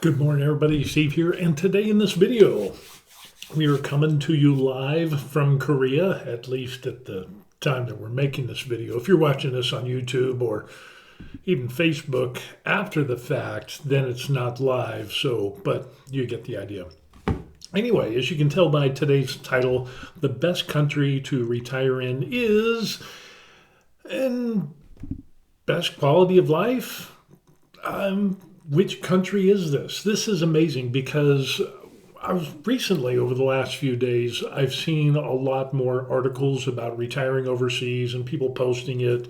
Good morning, everybody. Steve here, and today in this video, we are coming to you live from Korea, at least at the time that we're making this video. If you're watching this on YouTube or even Facebook after the fact, then it's not live, but you get the idea. Anyway, as you can tell by today's title, the best country to retire in is, and best quality of life? Which country is this? This is amazing because recently, over the last few days, I've seen a lot more articles about retiring overseas and people posting it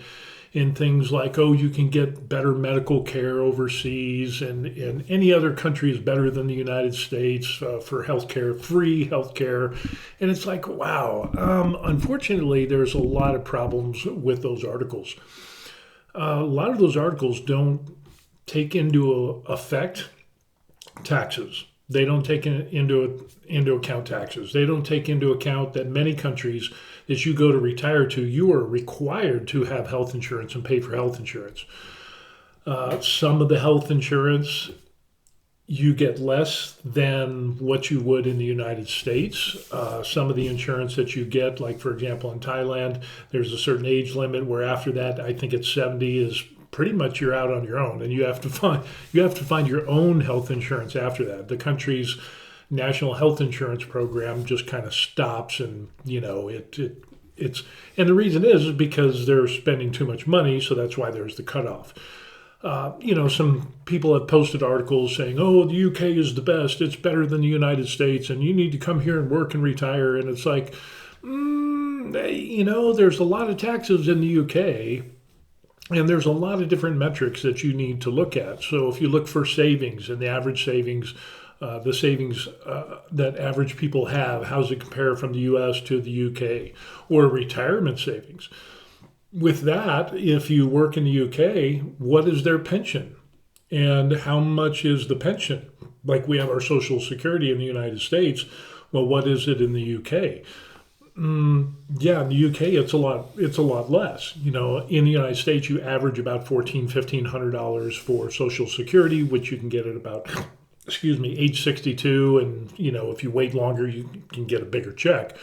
in things like, oh, you can get better medical care overseas, and any other country is better than the United States for healthcare, free healthcare. And it's like, wow. Unfortunately, there's a lot of problems with those articles. A lot of those articles don't take into effect taxes. They don't take into account taxes. They don't take into account that many countries that you go to retire to, you are required to have health insurance and pay for health insurance. Some of the health insurance, you get less than what you would in the United States. Some of the insurance that you get, like for example in Thailand, there's a certain age limit where after that, I think it's 70, is pretty much you're out on your own, and you have to find your own health insurance after that. The country's national health insurance program just kind of stops, and it's and the reason is because they're spending too much money, so that's why there's the cutoff. Some people have posted articles saying, oh, the UK is the best, it's better than the United States, and you need to come here and work and retire. And it's like, there's a lot of taxes in the UK. And there's a lot of different metrics that you need to look at. So if you look for savings and the average savings, the savings that average people have, how does it compare from the US to the UK? Or retirement savings. With that, if you work in the UK, what is their pension? And how much is the pension? Like we have our Social Security in the United States. Well, what is it in the UK? In the UK, it's a lot less. In the United States, you average about $1,400 for Social Security, which you can get at about, age 62. And, if you wait longer, you can get a bigger check.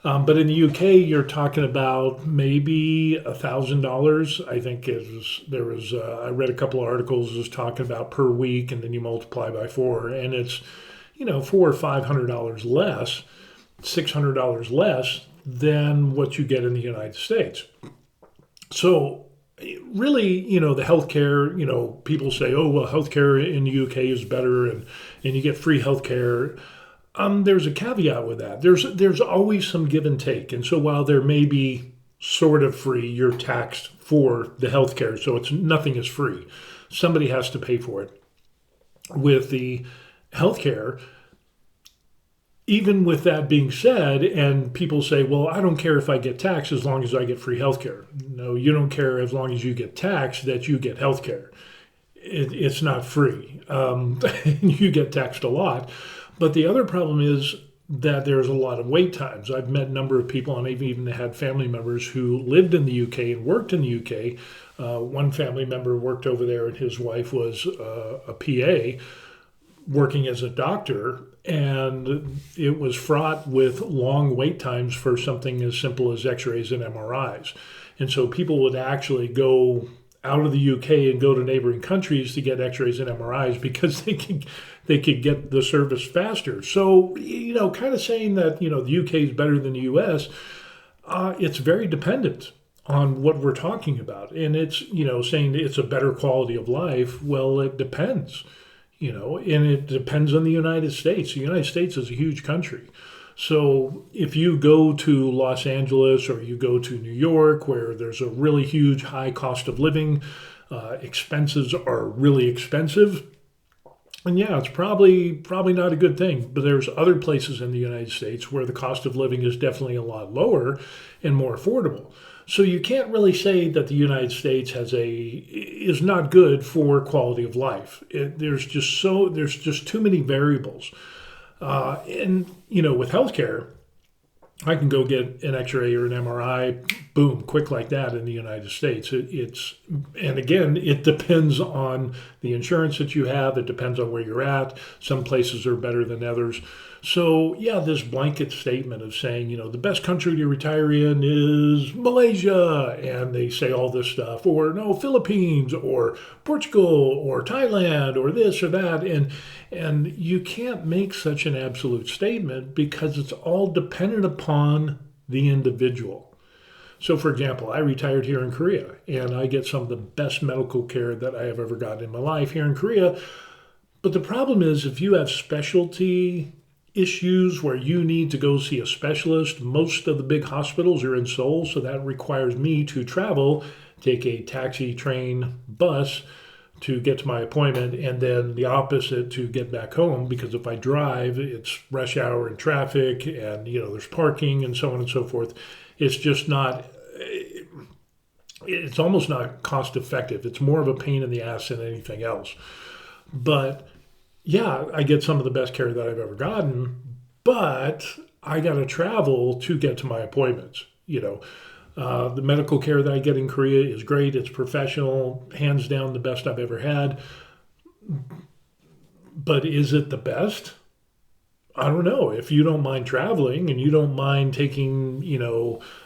But in the UK, you're talking about maybe $1,000. I think I read a couple of articles just talking about per week, and then you multiply by 4, and it's, $400 or $500 less. $600 less than what you get in the United States. So really, the healthcare, people say, oh, well, healthcare in the UK is better and you get free healthcare. There's a caveat with that. There's always some give and take. And so while there may be sort of free, you're taxed for the healthcare. So nothing is free. Somebody has to pay for it. With the healthcare, even with that being said, and people say, well, I don't care if I get taxed as long as I get free healthcare. No, you don't care as long as you get taxed that you get healthcare. It's not free. You get taxed a lot. But the other problem is that there's a lot of wait times. I've met a number of people, and I've even had family members who lived in the UK and worked in the UK. One family member worked over there, and his wife was a PA working as a doctor, and it was fraught with long wait times for something as simple as x-rays and MRIs. And so people would actually go out of the UK and go to neighboring countries to get x-rays and MRIs because they could get the service faster. So, kind of saying that, the UK is better than the US, it's very dependent on what we're talking about. And it's, saying it's a better quality of life. Well, it depends. And it depends on the United States. The United States is a huge country. So if you go to Los Angeles or you go to New York, where there's a really huge high cost of living, expenses are really expensive. And it's probably not a good thing. But there's other places in the United States where the cost of living is definitely a lot lower and more affordable. So you can't really say that the United States is not good for quality of life. There's just too many variables. And with healthcare, I can go get an X-ray or an MRI boom, quick like that in the United States. And again, it depends on the insurance that you have. It depends on where you're at. Some places are better than others. So yeah, this blanket statement of saying, the best country to retire in is Malaysia, and they say all this stuff, or no, Philippines, or Portugal, or Thailand, or this or that, and you can't make such an absolute statement because it's all dependent upon the individual. So, for example, I retired here in Korea, and I get some of the best medical care that I have ever gotten in my life here in Korea. But the problem is, if you have specialty issues where you need to go see a specialist, most of the big hospitals are in Seoul, so that requires me to travel, take a taxi, train, bus to get to my appointment, and then the opposite to get back home, because if I drive, it's rush hour and traffic, and there's parking and so on and so forth. It's just not, it's almost not cost effective. It's more of a pain in the ass than anything else. But yeah, I get some of the best care that I've ever gotten, but I got to travel to get to my appointments. The medical care that I get in Korea is great. It's professional, hands down the best I've ever had. But is it the best? I don't know. If you don't mind traveling and you don't mind taking,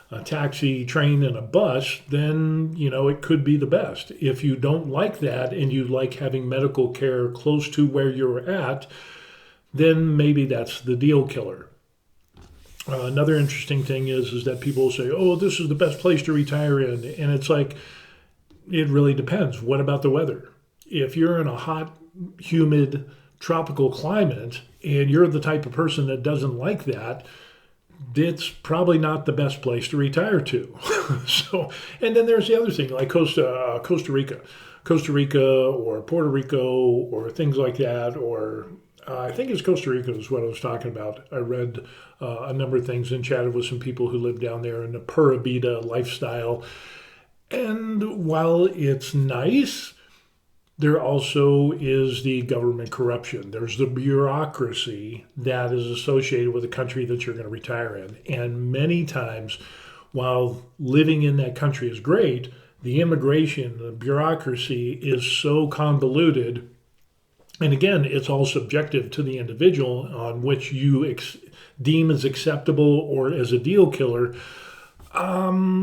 a taxi, train, and a bus, then, it could be the best. If you don't like that and you like having medical care close to where you're at, then maybe that's the deal killer. Another interesting thing is that people say, oh, this is the best place to retire in. And it's like, it really depends. What about the weather? If you're in a hot, humid, tropical climate and you're the type of person that doesn't like that, it's probably not the best place to retire to. And then there's the other thing, like Costa Rica or Puerto Rico or things like that, or I think it's Costa Rica is what I was talking about. I read a number of things and chatted with some people who live down there in the Pura Vida lifestyle. And while it's nice, there also is the government corruption. There's the bureaucracy that is associated with the country that you're going to retire in. And many times, while living in that country is great, the immigration, the bureaucracy is so convoluted. And again, it's all subjective to the individual on which you deem as acceptable or as a deal killer. That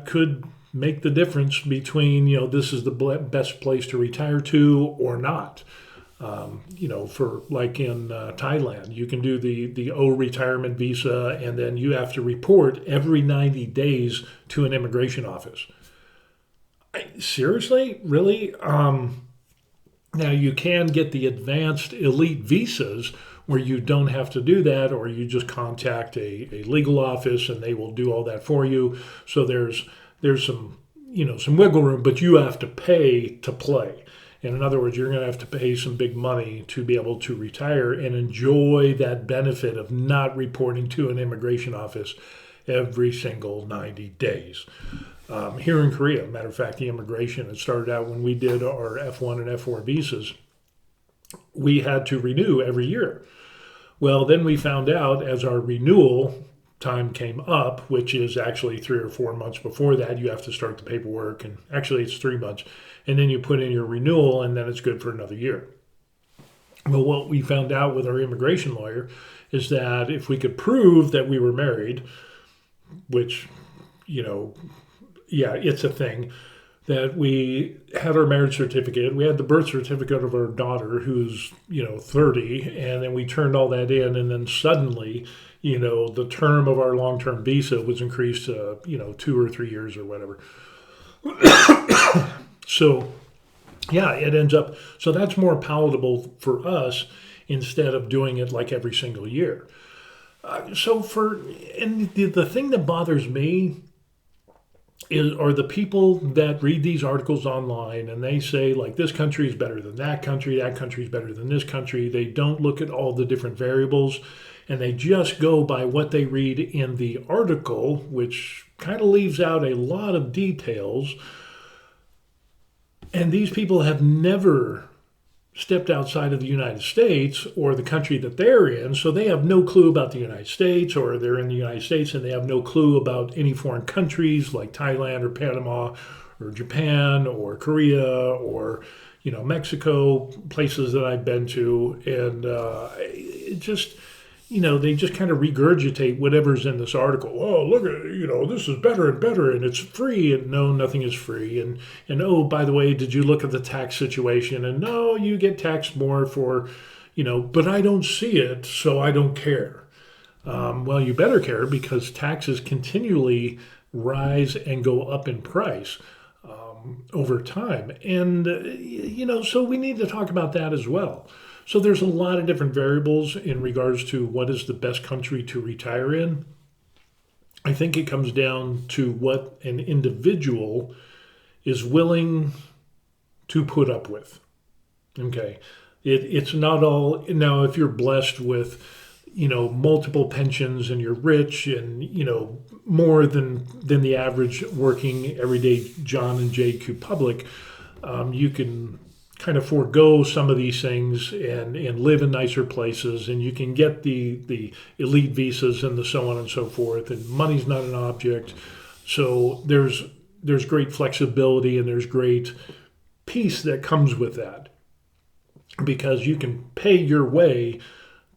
could make the difference between, this is the best place to retire to or not. For like in Thailand, you can do the O retirement visa, and then you have to report every 90 days to an immigration office. Seriously? Really? Now, you can get the advanced elite visas where you don't have to do that, or you just contact a legal office and they will do all that for you. So there's some wiggle room, but you have to pay to play. And in other words, you're going to have to pay some big money to be able to retire and enjoy that benefit of not reporting to an immigration office every single 90 days. Here in Korea, matter of fact, the immigration, it started out when we did our F1 and F4 visas, we had to renew every year. Well, then we found out as our renewal time came up, which is actually 3 or 4 months before that, you have to start the paperwork, and actually it's 3 months, and then you put in your renewal, and then it's good for another year. Well, what we found out with our immigration lawyer is that if we could prove that we were married, which, it's a thing, that we had our marriage certificate, we had the birth certificate of our daughter who's, 30, and then we turned all that in, and then suddenly, the term of our long-term visa was increased to, 2 or 3 years or whatever. So, it ends up, so that's more palatable for us instead of doing it like every single year. And the thing that bothers me are the people that read these articles online and they say, like, this country is better than that country is better than this country. They don't look at all the different variables, and they just go by what they read in the article, which kind of leaves out a lot of details. And these people have never stepped outside of the United States or the country that they're in, so they have no clue about the United States, or they're in the United States and they have no clue about any foreign countries like Thailand or Panama or Japan or Korea or Mexico, places that I've been to, and it just they just kind of regurgitate whatever's in this article. Oh, look at this is better and better, and it's free. And no, nothing is free. And oh, by the way, did you look at the tax situation? And no, you get taxed more for, but I don't see it, so I don't care. Well, you better care, because taxes continually rise and go up in price over time. And, so we need to talk about that as well. So there's a lot of different variables in regards to what is the best country to retire in. I think it comes down to what an individual is willing to put up with. Okay. It's not all, now if you're blessed with, multiple pensions and you're rich and, more than the average working everyday John and Jay Q public, you can kind of forego some of these things and live in nicer places, and you can get the elite visas and the so on and so forth, and money's not an object. So there's great flexibility and there's great peace that comes with that, because you can pay your way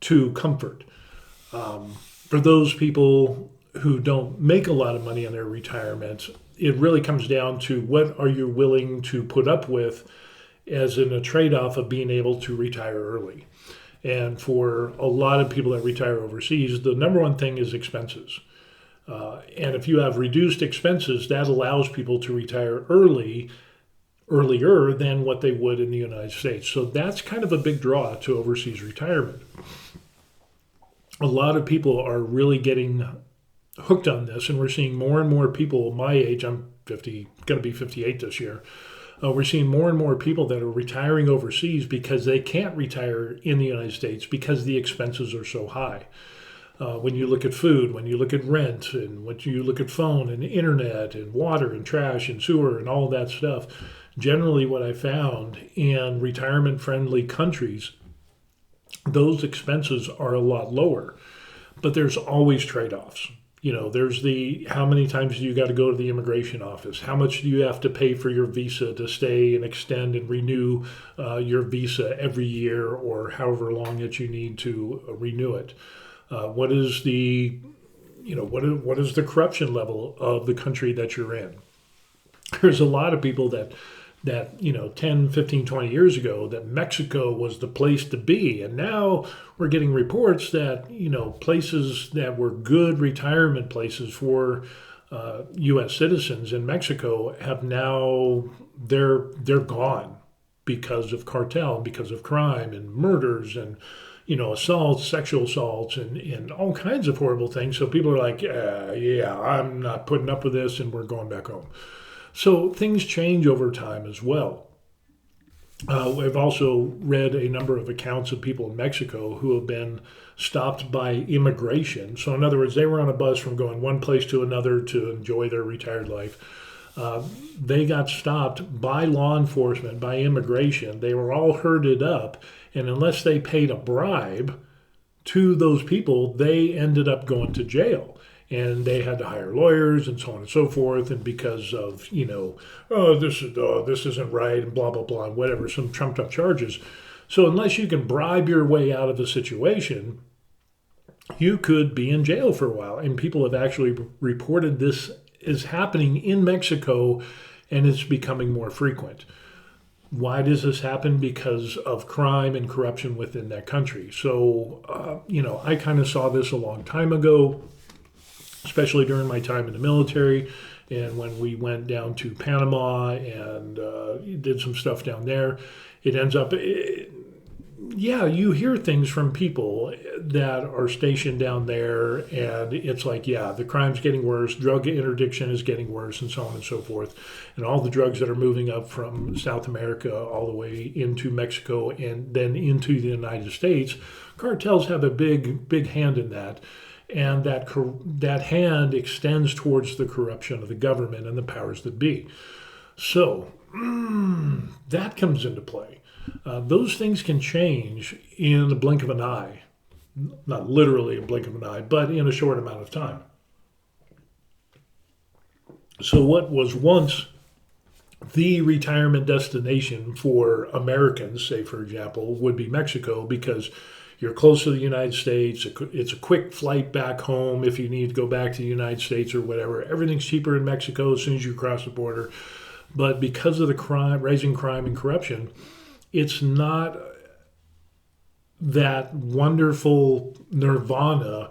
to comfort. For those people who don't make a lot of money on their retirement, it really comes down to what are you willing to put up with as in a trade-off of being able to retire early. And for a lot of people that retire overseas, the number one thing is expenses. And if you have reduced expenses, that allows people to retire earlier than what they would in the United States. So that's kind of a big draw to overseas retirement. A lot of people are really getting hooked on this, and we're seeing more and more people my age. I'm 50, going to be 58 this year. We're seeing more and more people that are retiring overseas because they can't retire in the United States because the expenses are so high. When you look at food, when you look at rent, and when you look at phone and internet and water and trash and sewer and all that stuff, generally what I found in retirement-friendly countries, those expenses are a lot lower. But there's always trade-offs. There's how many times do you got to go to the immigration office? How much do you have to pay for your visa to stay and extend and renew your visa every year, or however long that you need to renew it? What is what is the corruption level of the country that you're in? There's a lot of people that 10, 15, 20 years ago that Mexico was the place to be. And now we're getting reports that, places that were good retirement places for U.S. citizens in Mexico have now, they're gone because of cartel, because of crime and murders and, assaults, sexual assaults, and all kinds of horrible things. So people are like, yeah, I'm not putting up with this, and we're going back home. So things change over time as well. I've also read a number of accounts of people in Mexico who have been stopped by immigration. So in other words, they were on a bus from going one place to another to enjoy their retired life. They got stopped by law enforcement, by immigration. They were all herded up, and unless they paid a bribe to those people, they ended up going to jail. And they had to hire lawyers and so on and so forth. And because of, this isn't right and blah, blah, blah, and whatever, some trumped up charges. So unless you can bribe your way out of a situation, you could be in jail for a while. And people have actually reported this is happening in Mexico, and it's becoming more frequent. Why does this happen? Because of crime and corruption within that country. So, I kind of saw this a long time ago, especially during my time in the military, and when we went down to Panama and did some stuff down there. It ends up, you hear things from people that are stationed down there, and it's like, the crime's getting worse, drug interdiction is getting worse, and so on and so forth. And all the drugs that are moving up from South America all the way into Mexico and then into the United States, cartels have a big hand in that. And that hand extends towards the corruption of the government and the powers that be. So that comes into play. Those things can change in the blink of an eye. Not literally a blink of an eye, but in a short amount of time. So what was once the retirement destination for Americans, say for example, would be Mexico, because you're close to the United States. It's a quick flight back home if you need to go back to the United States or whatever. Everything's cheaper in Mexico as soon as you cross the border. But because of the rising crime and corruption, it's not that wonderful nirvana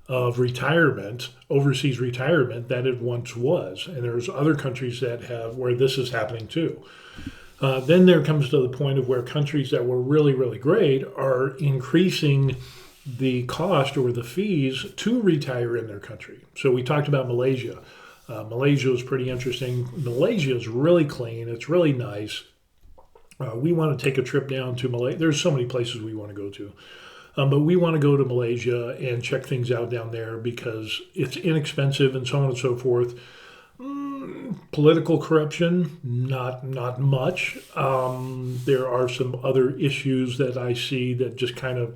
of retirement, overseas retirement, that it once was. And there's other countries that have where this is happening too. Then there comes to the point of where countries that were really, really great are increasing the cost or the fees to retire in their country. So we talked about Malaysia. Malaysia is pretty interesting. Malaysia is really clean. It's really nice. We want to take a trip down to Malaysia. There's so many places we want to go to. But we want to go to Malaysia and check things out down there because it's inexpensive and so on and so forth. Political corruption, not much. There are some other issues that I see that just kind of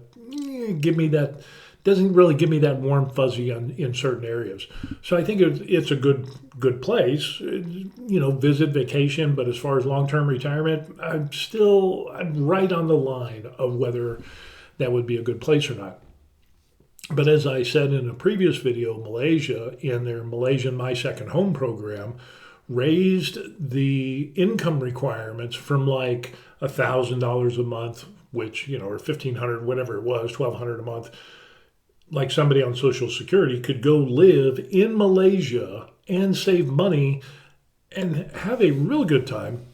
doesn't really give me that warm fuzzy in certain areas. So I think it's a good place, visit, vacation. But as far as long-term retirement, I'm right on the line of whether that would be a good place or not. But as I said in a previous video, Malaysia, in their Malaysian My Second Home program, raised the income requirements from like $1,000 a month, which, or $1,500, whatever it was, $1,200 a month. Like somebody on Social Security could go live in Malaysia and save money and have a real good time.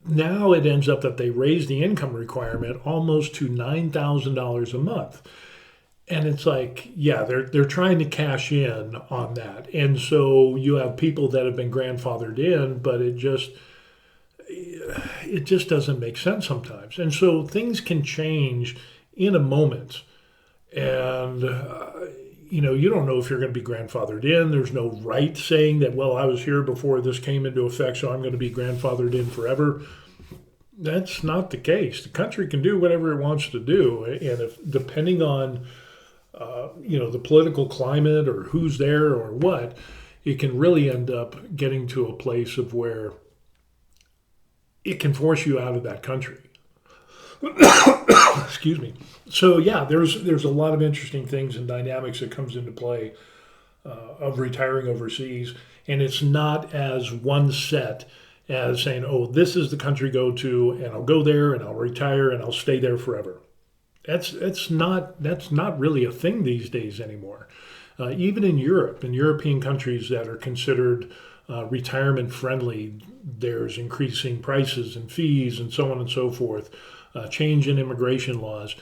Now it ends up that they raise the income requirement almost to $9,000 a month. And it's like, yeah, they're trying to cash in on that. And so you have people that have been grandfathered in, but it just doesn't make sense sometimes. And so things can change in a moment. And, you don't know if you're going to be grandfathered in. There's no right saying that, well, I was here before this came into effect, so I'm going to be grandfathered in forever. That's not the case. The country can do whatever it wants to do. And if depending on, the political climate or who's there or what, it can really end up getting to a place of where it can force you out of that country. Excuse me. So yeah, there's a lot of interesting things and dynamics that comes into play of retiring overseas, and it's not as one set as saying, oh, this is the country go to, and I'll go there and I'll retire and I'll stay there forever. That's not really a thing these days anymore. Even in Europe, in European countries that are considered retirement friendly, there's increasing prices and fees and so on and so forth. Change in immigration laws.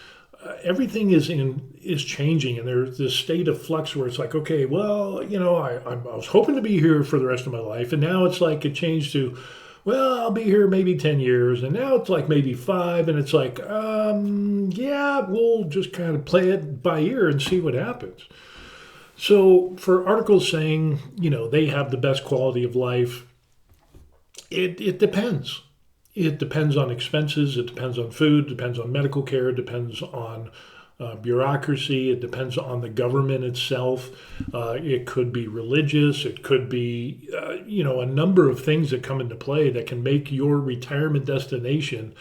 Everything is changing, and there's this state of flux where it's like, okay, well, I was hoping to be here for the rest of my life, and now it's like it changed to, well, I'll be here maybe 10 years, and now it's like maybe 5, and it's like, yeah, we'll just kind of play it by ear and see what happens. So for articles saying, they have the best quality of life, it depends. It depends on expenses, it depends on food, it depends on medical care, it depends on bureaucracy, it depends on the government itself. It could be religious, it could be, a number of things that come into play that can make your retirement destination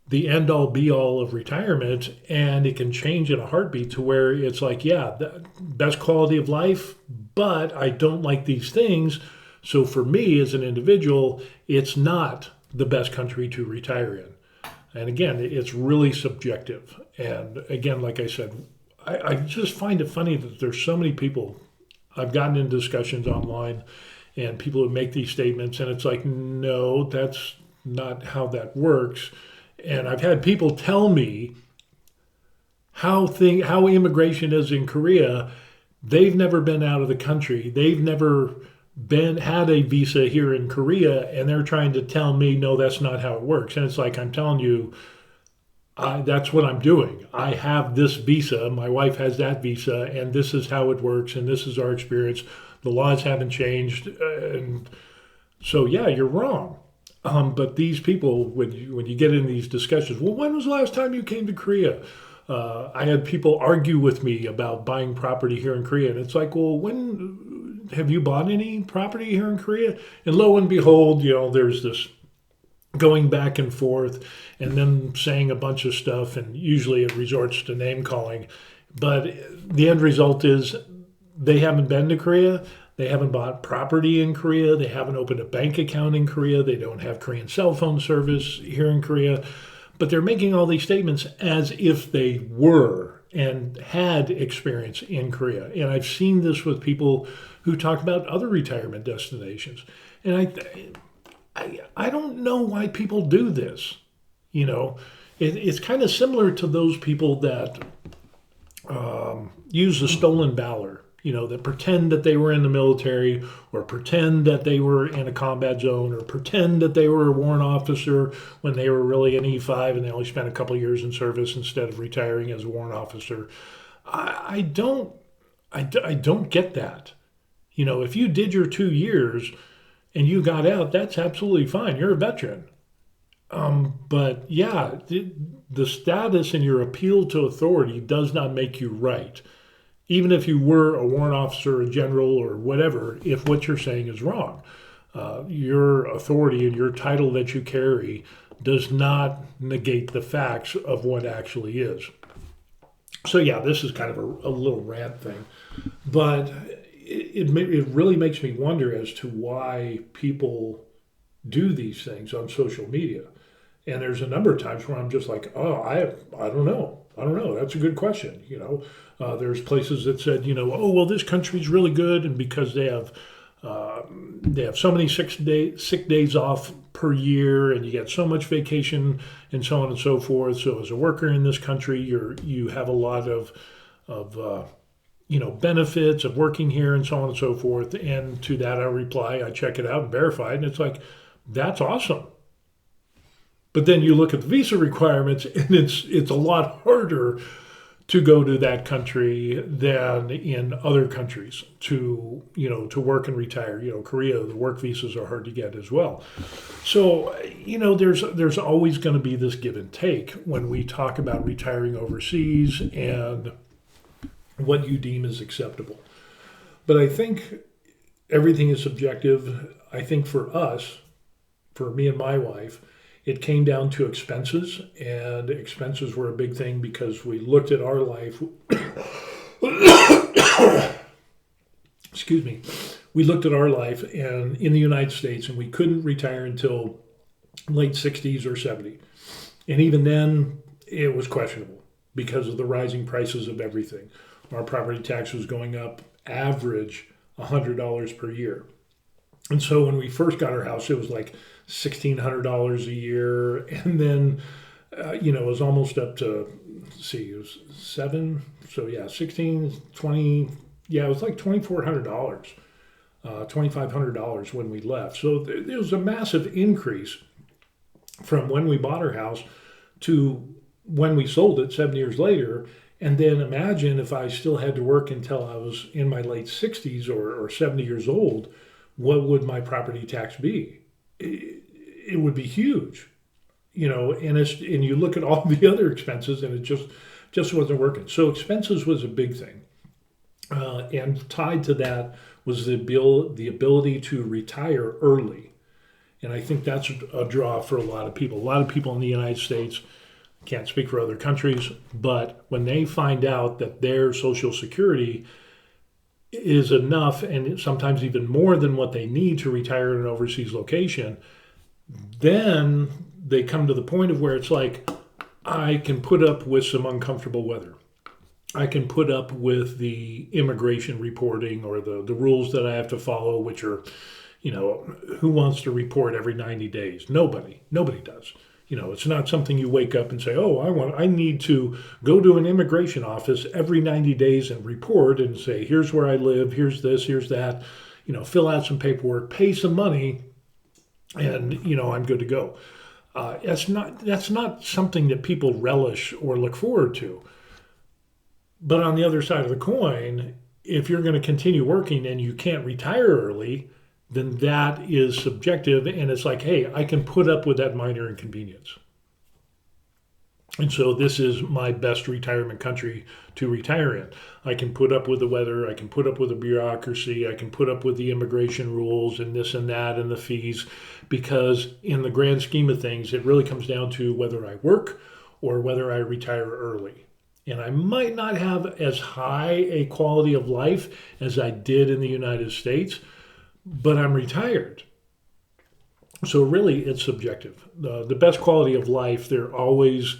the end-all, be-all of retirement, and it can change in a heartbeat to where it's like, yeah, the best quality of life, but I don't like these things. So for me as an individual, it's not the best country to retire in. And again, it's really subjective. And again, like I said, I just find it funny that there's so many people. I've gotten in discussions online and people who make these statements, and it's like, no, that's not how that works. And I've had people tell me how immigration is in Korea. They've never been out of the country. They've never had a visa here in Korea, and they're trying to tell me, no, that's not how it works. And it's like, I'm telling you, that's what I'm doing. I have this visa, my wife has that visa, and this is how it works, and this is our experience. The laws haven't changed. And so, yeah, you're wrong. But these people, when you get in these discussions, well, when was the last time you came to Korea? I had people argue with me about buying property here in Korea, and it's like, well, when have you bought any property here in Korea? And lo and behold, there's this going back and forth, and then saying a bunch of stuff, and usually it resorts to name calling. But the end result is they haven't been to Korea. They haven't bought property in Korea. They haven't opened a bank account in Korea. They don't have Korean cell phone service here in Korea. But they're making all these statements as if they were and had experience in Korea. And I've seen this with people who talk about other retirement destinations. And I don't know why people do this. It's kind of similar to those people that use the stolen valor, that pretend that they were in the military, or pretend that they were in a combat zone, or pretend that they were a warrant officer when they were really an E5 and they only spent a couple of years in service instead of retiring as a warrant officer. I don't get that. If you did your 2 years and you got out, that's absolutely fine. You're a veteran. But yeah, the status and your appeal to authority does not make you right. Even if you were a warrant officer, a general, or whatever, if what you're saying is wrong. Your authority and your title that you carry does not negate the facts of what actually is. So yeah, this is kind of a little rant thing. But it really makes me wonder as to why people do these things on social media. And there's a number of times where I'm just like, oh, I don't know. That's a good question. There's places that said, oh, well, this country's really good, and because they have so many sick days off per year, and you get so much vacation, and so on and so forth. So as a worker in this country, you have a lot of benefits of working here, and so on and so forth. And to that, I reply, I check it out and verify it, and it's like, that's awesome. But then you look at the visa requirements, and it's a lot harder to go to that country than in other countries to work and retire. Korea, the work visas are hard to get as well. So, there's always going to be this give and take when we talk about retiring overseas and what you deem is acceptable. But I think everything is subjective. I think for us, for me and my wife, it came down to expenses, and expenses were a big thing because we looked at our life. Excuse me. We looked at our life and in the United States, and we couldn't retire until late 60s or 70. And even then, it was questionable because of the rising prices of everything. Our property tax was going up average $100 per year. And so when we first got our house, it was like $1,600 a year. And then, it was almost up to, it was 7. So yeah, 16, 20. Yeah, it was like $2,400, $2,500 when we left. So there was a massive increase from when we bought our house to when we sold it 7 years later. And then imagine if I still had to work until I was in my late 60s or 70 years old, what would my property tax be? It would be huge, and you look at all the other expenses, and it just wasn't working. So expenses was a big thing. And tied to that was the ability to retire early. And I think that's a draw for a lot of people. A lot of people in the United States, can't speak for other countries, but when they find out that their Social Security is enough and sometimes even more than what they need to retire in an overseas location, then they come to the point of where it's like, I can put up with some uncomfortable weather. I can put up with the immigration reporting or the rules that I have to follow, which are, who wants to report every 90 days? Nobody does. It's not something you wake up and say, oh, I need to go to an immigration office every 90 days and report and say, here's where I live, here's this, here's that, fill out some paperwork, pay some money, and, I'm good to go. That's not something that people relish or look forward to. But on the other side of the coin, if you're going to continue working and you can't retire early, then that is subjective. And it's like, hey, I can put up with that minor inconvenience. And so this is my best retirement country to retire in. I can put up with the weather. I can put up with the bureaucracy. I can put up with the immigration rules and this and that and the fees, because in the grand scheme of things, it really comes down to whether I work or whether I retire early. And I might not have as high a quality of life as I did in the United States, but I'm retired. So really, it's subjective. The best quality of life, there's always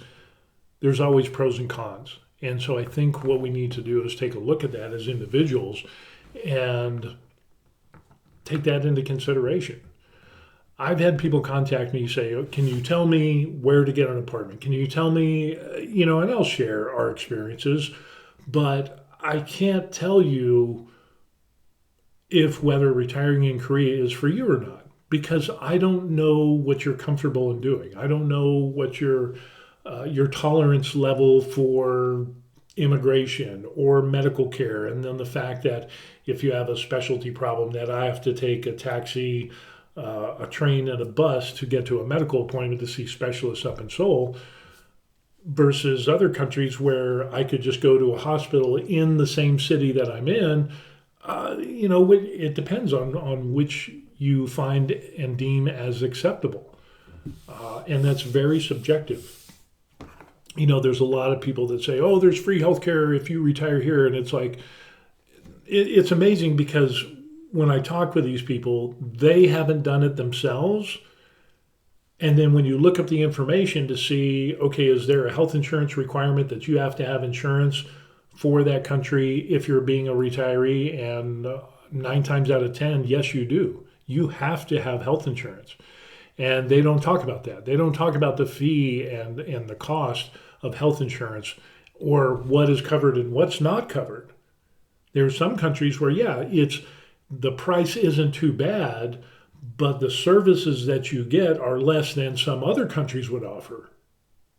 pros and cons. And so I think what we need to do is take a look at that as individuals and take that into consideration. I've had people contact me, say, "Oh, can you tell me where to get an apartment? Can you tell me, and I'll share our experiences, but I can't tell you if whether retiring in Korea is for you or not, because I don't know what you're comfortable in doing. I don't know what your tolerance level for immigration or medical care, and then the fact that if you have a specialty problem that I have to take a taxi, a train, and a bus to get to a medical appointment to see specialists up in Seoul, versus other countries where I could just go to a hospital in the same city that I'm in. It depends on which you find and deem as acceptable, and that's very subjective. There's a lot of people that say, "Oh, there's free healthcare if you retire here," and it's like, it's amazing, because when I talk with these people, they haven't done it themselves. And then when you look up the information to see, okay, is there a health insurance requirement that you have to have insurance for that country if you're being a retiree? And 9 times out of 10, yes, you do. You have to have health insurance. And they don't talk about that. They don't talk about the fee and the cost of health insurance, or what is covered and what's not covered. There are some countries where, the price isn't too bad, but the services that you get are less than some other countries would offer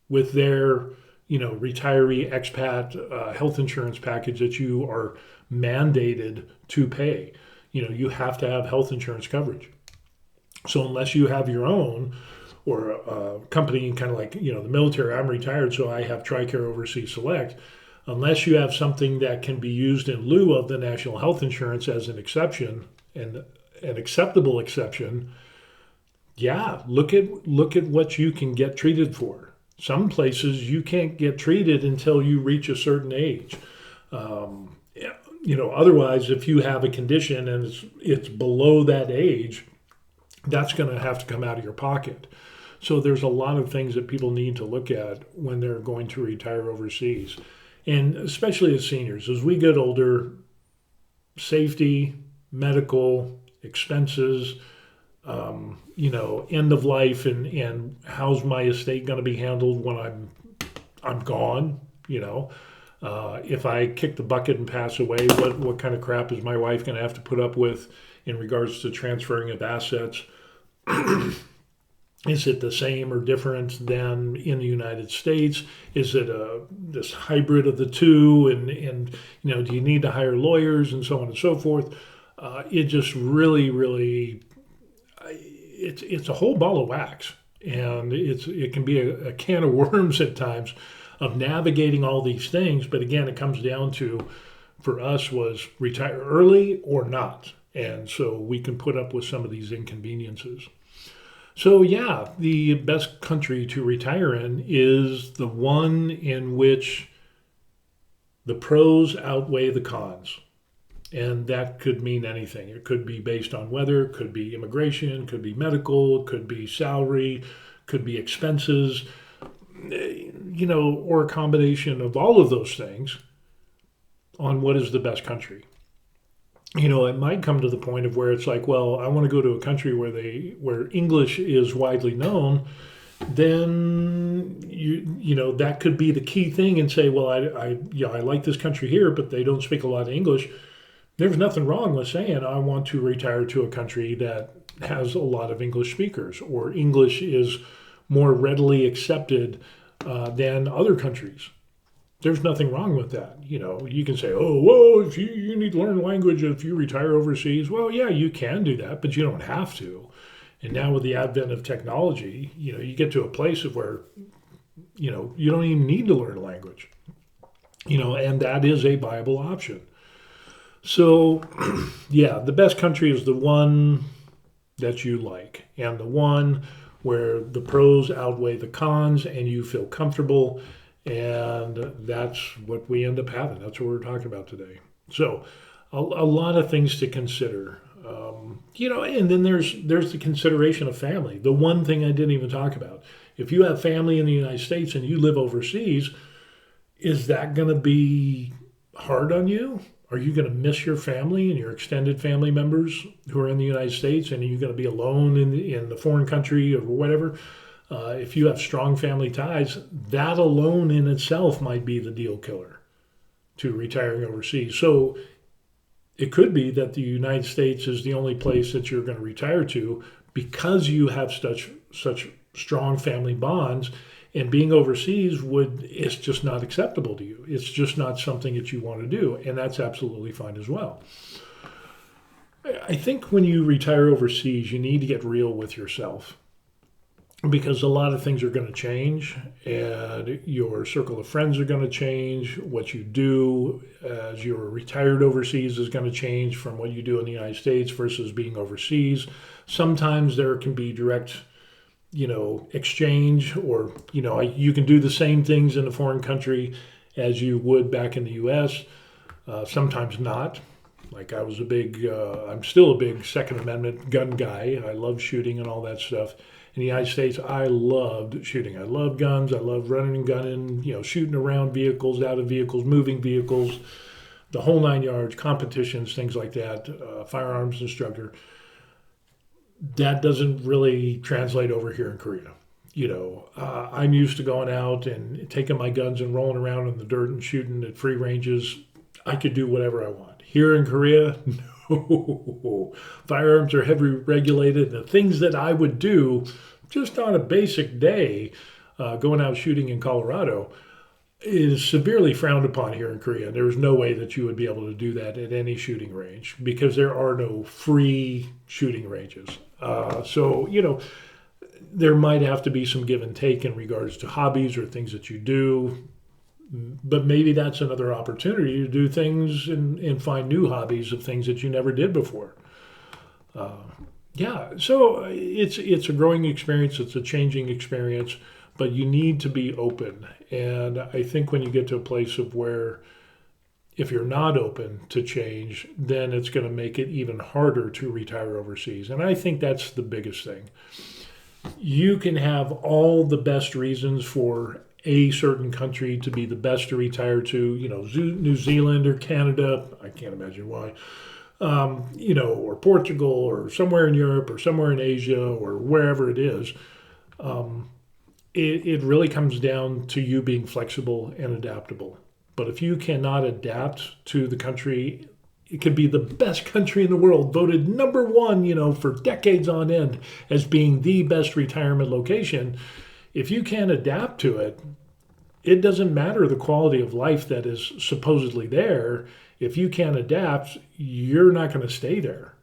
with their, retiree expat health insurance package that you are mandated to pay. You have to have health insurance coverage. So unless you have your own, or a company, kind of like, the military, I'm retired, so I have TRICARE Overseas Select. Unless you have something that can be used in lieu of the national health insurance as an exception, and an acceptable exception, look at what you can get treated for. Some places you can't get treated until you reach a certain age. Otherwise, if you have a condition and it's below that age, that's going to have to come out of your pocket. So there's a lot of things that people need to look at when they're going to retire overseas. And especially as seniors, as we get older, safety, medical, expenses, end of life, and how's my estate going to be handled when I'm gone? If I kick the bucket and pass away, what kind of crap is my wife going to have to put up with in regards to transferring of assets? Is it the same or different than in the United States? Is it this hybrid of the two? And do you need to hire lawyers and so on and so forth? It just really, it's a whole ball of wax, and it can be a can of worms at times of navigating all these things. But again, it comes down to, for us, was retire early or not, and so we can put up with some of these inconveniences. So the best country to retire in is the one in which the pros outweigh the cons. And that could mean anything. It could be based on weather, could be immigration, could be medical, could be salary, could be expenses, or a combination of all of those things on what is the best country. It might come to the point of where it's like, well, I want to go to a country where English is widely known. Then that could be the key thing, and say, well, I like this country here, but they don't speak a lot of English. There's nothing wrong with saying I want to retire to a country that has a lot of English speakers, or English is more readily accepted than other countries. There's nothing wrong with that. You can say, oh, well, if you need to learn language if you retire overseas. Well, yeah, you can do that, but you don't have to. And now with the advent of technology, you get to a place of where, you don't even need to learn a language, and that is a viable option. So, yeah, the best country is the one that you like and the one where the pros outweigh the cons and you feel comfortable. And that's what we end up having. That's what we're talking about today. So, a lot of things to consider. And then there's the consideration of family. The one thing I didn't even talk about. If you have family in the United States and you live overseas, is that going to be hard on you? Are you going to miss your family and your extended family members who are in the United States, and are you going to be alone in the foreign country or whatever? If you have strong family ties, that alone in itself might be the deal killer to retiring overseas. So it could be that the United States is the only place that you're going to retire to because you have such strong family bonds, and being overseas is just not acceptable to you. It's just not something that you want to do, and that's absolutely fine as well. I think when you retire overseas, you need to get real with yourself, because a lot of things are going to change, and your circle of friends are going to change. What you do as you're retired overseas is going to change from what you do in the United States versus being overseas. Sometimes there can be direct exchange, or you can do the same things in a foreign country as you would back in the U.S. Sometimes not. Like I'm still a big Second Amendment gun guy. I love shooting and all that stuff. In the United States, I loved shooting. I love guns. I love running and gunning, shooting around vehicles, out of vehicles, moving vehicles, the whole 9 yards, competitions, things like that, firearms instructor. That doesn't really translate over here in Korea. I'm used to going out and taking my guns and rolling around in the dirt and shooting at free ranges. I could do whatever I want. Here in Korea, no. Firearms are heavily regulated. The things that I would do just on a basic day, going out shooting in Colorado, is severely frowned upon here in Korea. There's no way that you would be able to do that at any shooting range because there are no free shooting ranges. So there might have to be some give and take in regards to hobbies or things that you do, but maybe that's another opportunity to do things and find new hobbies of things that you never did before. So it's a growing experience. It's a changing experience, but you need to be open. And I think when you get to a place of where if you're not open to change, then it's going to make it even harder to retire overseas. And I think that's the biggest thing. You can have all the best reasons for a certain country to be the best to retire to, New Zealand or Canada. I can't imagine why. Or Portugal or somewhere in Europe or somewhere in Asia or wherever it is. It really comes down to you being flexible and adaptable. But if you cannot adapt to the country, it could be the best country in the world, voted number one, for decades on end as being the best retirement location. If you can't adapt to it, it doesn't matter the quality of life that is supposedly there. If you can't adapt, you're not going to stay there.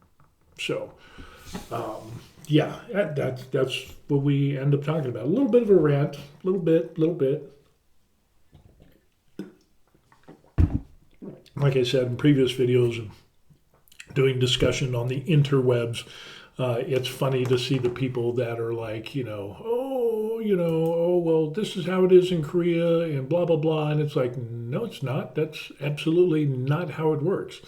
So, that's what we end up talking about. A little bit of a rant, little bit. Like I said in previous videos, doing discussion on the interwebs, it's funny to see the people that are like, well, this is how it is in Korea and blah, blah, blah. And it's like, no, it's not. That's absolutely not how it works.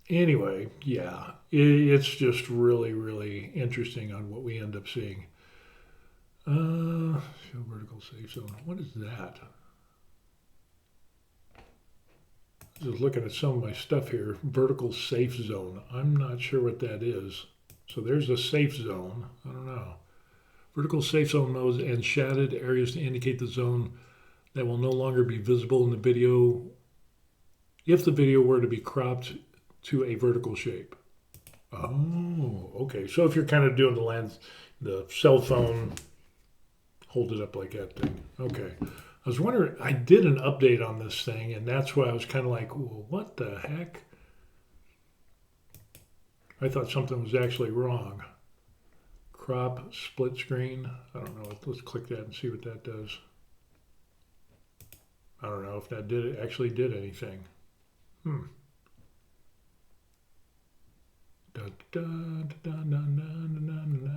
Anyway, yeah, it's just really, really interesting on what we end up seeing. Show vertical safe zone. What is that? Just looking at some of my stuff here. Vertical safe zone. I'm not sure what that is. So there's a safe zone. I don't know. Vertical safe zone modes and shaded areas to indicate the zone that will no longer be visible in the video if the video were to be cropped to a vertical shape. Oh, okay. So if you're kind of doing the cell phone hold it up like that thing. Okay. I was wondering, I did an update on this thing, and that's why I was kind of like, well, what the heck? I thought something was actually wrong. Crop, split screen. I don't know. Let's click that and see what that does. I don't know if that actually did anything. Da, da, da, da, da, da, da, da.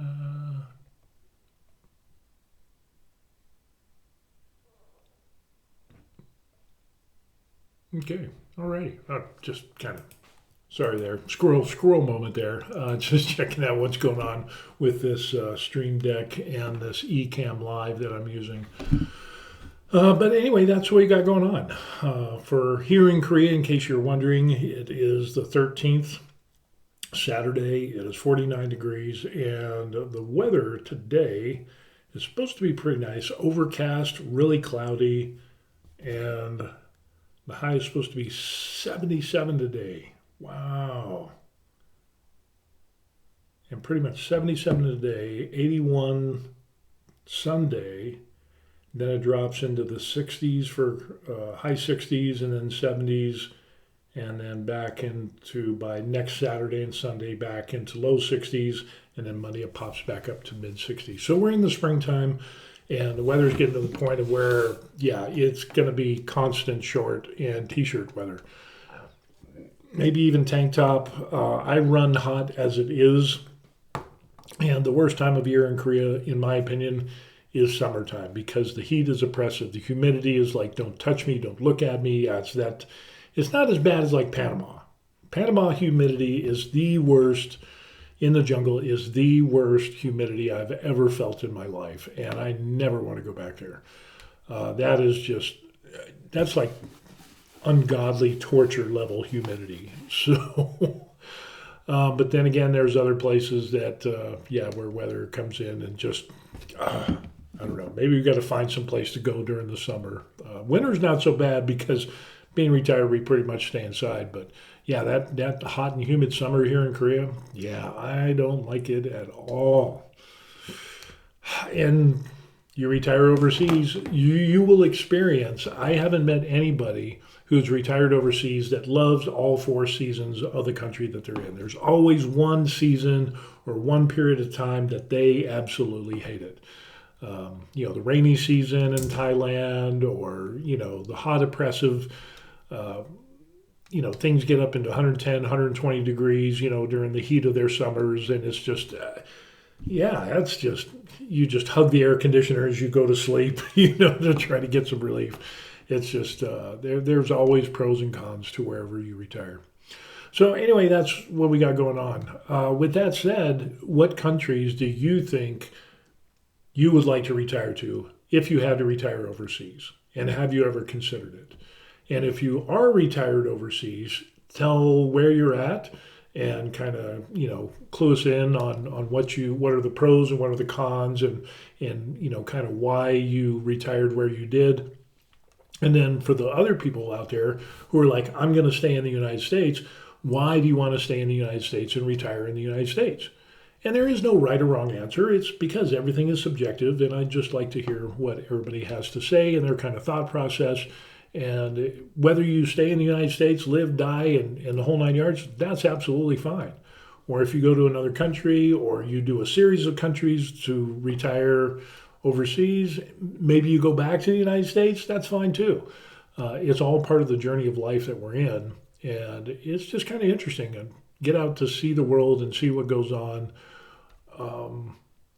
Okay, alrighty. Just kind of sorry there, squirrel moment there. Just checking out what's going on with this Stream Deck and this Ecamm Live that I'm using. But anyway, that's what we got going on. For here in Korea, in case you're wondering, it is the 13th, Saturday. It is 49 degrees, and the weather today is supposed to be pretty nice. Overcast, really cloudy, and the high is supposed to be 77 today. Wow. And pretty much 77 today, 81 Sunday. Then it drops into the 60s for high 60s and then 70s. And then back into, by next Saturday and Sunday, back into low 60s. And then Monday it pops back up to mid 60s. So we're in the springtime. And the weather's getting to the point of where, yeah, it's going to be constant short and t-shirt weather. Maybe even tank top. I run hot as it is. And the worst time of year in Korea, in my opinion, is summertime because the heat is oppressive. The humidity is like, don't touch me, don't look at me. It's not as bad as like Panama. Panama humidity is the worst. In the jungle is the worst humidity I've ever felt in my life, and I never want to go back there. That's like ungodly torture level humidity. So, but then again, there's other places that, where weather comes in and just, I don't know, maybe we've got to find some place to go during the summer. Winter's not so bad because being retired, we pretty much stay inside, but yeah, that hot and humid summer here in Korea, yeah, I don't like it at all. And you retire overseas, you will experience, I haven't met anybody who's retired overseas that loves all 4 seasons of the country that they're in. There's always one season or one period of time that they absolutely hate it. The rainy season in Thailand, or, the hot, oppressive, things get up into 110, 120 degrees, during the heat of their summers. And it's just, you just hug the air conditioner as you go to sleep, to try to get some relief. It's just, there's always pros and cons to wherever you retire. So anyway, that's what we got going on. With that said, what countries do you think you would like to retire to if you had to retire overseas? And have you ever considered it? And if you are retired overseas, tell where you're at and kind of, clue us in on what are the pros and what are the cons, and kind of why you retired where you did. And then for the other people out there who are like, I'm going to stay in the United States, why do you want to stay in the United States and retire in the United States? And there is no right or wrong answer. It's because everything is subjective, and I'd just like to hear what everybody has to say and their kind of thought process. And whether you stay in the United States, live, die, and the whole 9 yards, that's absolutely fine. Or if you go to another country, or you do a series of countries to retire overseas, maybe you go back to the United States, that's fine too. It's all part of the journey of life that we're in. And it's just kind of interesting. And get out to see the world and see what goes on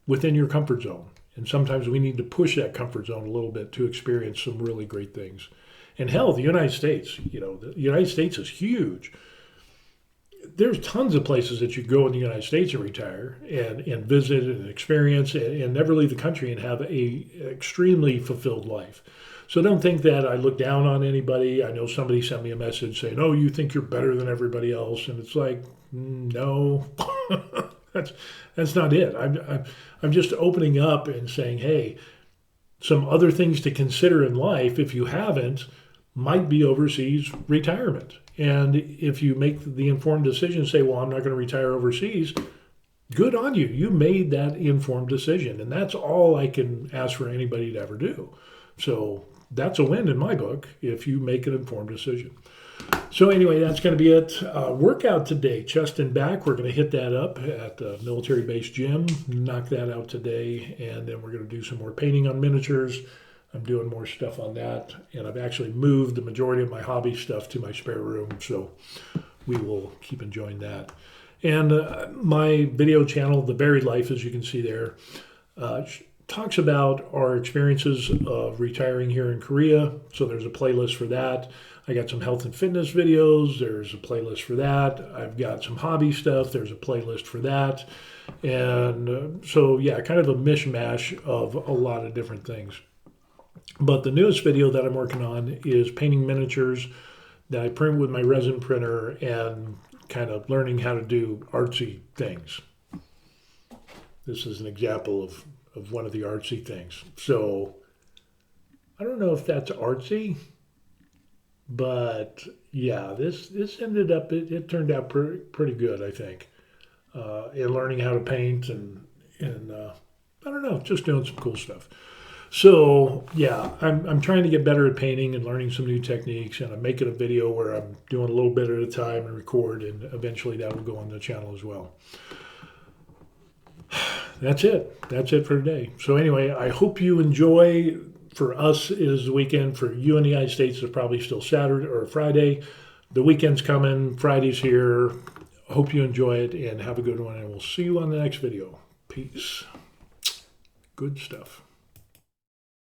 within your comfort zone. And sometimes we need to push that comfort zone a little bit to experience some really great things. And hell, the United States, the United States is huge. There's tons of places that you go in the United States and retire and visit and experience and never leave the country and have a extremely fulfilled life. So don't think that I look down on anybody. I know somebody sent me a message saying, oh, you think you're better than everybody else. And it's like, no, that's not it. I'm just opening up and saying, hey, some other things to consider in life, if you haven't, might be overseas retirement. And if you make the informed decision, say, well, I'm not going to retire overseas, good on you. You made that informed decision. And that's all I can ask for anybody to ever do. So that's a win in my book if you make an informed decision. So anyway, that's going to be it. Workout today, chest and back. We're going to hit that up at the military base gym, knock that out today, and then we're going to do some more painting on miniatures. I'm doing more stuff on that, and I've actually moved the majority of my hobby stuff to my spare room, so we will keep enjoying that. And my video channel, The Buried Life, as you can see there, talks about our experiences of retiring here in Korea. So there's a playlist for that. I got some health and fitness videos. There's a playlist for that. I've got some hobby stuff. There's a playlist for that. And so, yeah, kind of a mishmash of a lot of different things. But the newest video that I'm working on is painting miniatures that I print with my resin printer and kind of learning how to do artsy things. This is an example of one of the artsy things. So I don't know if that's artsy, but yeah, this ended up, it turned out pretty good, I think, in learning how to paint and I don't know, just doing some cool stuff. So yeah, I'm trying to get better at painting and learning some new techniques, and I'm making a video where I'm doing a little bit at a time and record, and eventually that will go on the channel as well. That's it. That's it for today. So anyway, I hope you enjoy. For us, it is the weekend. For you in the United States, it's probably still Saturday or Friday. The weekend's coming. Friday's here. Hope you enjoy it and have a good one, and we'll see you on the next video. Peace. Good stuff.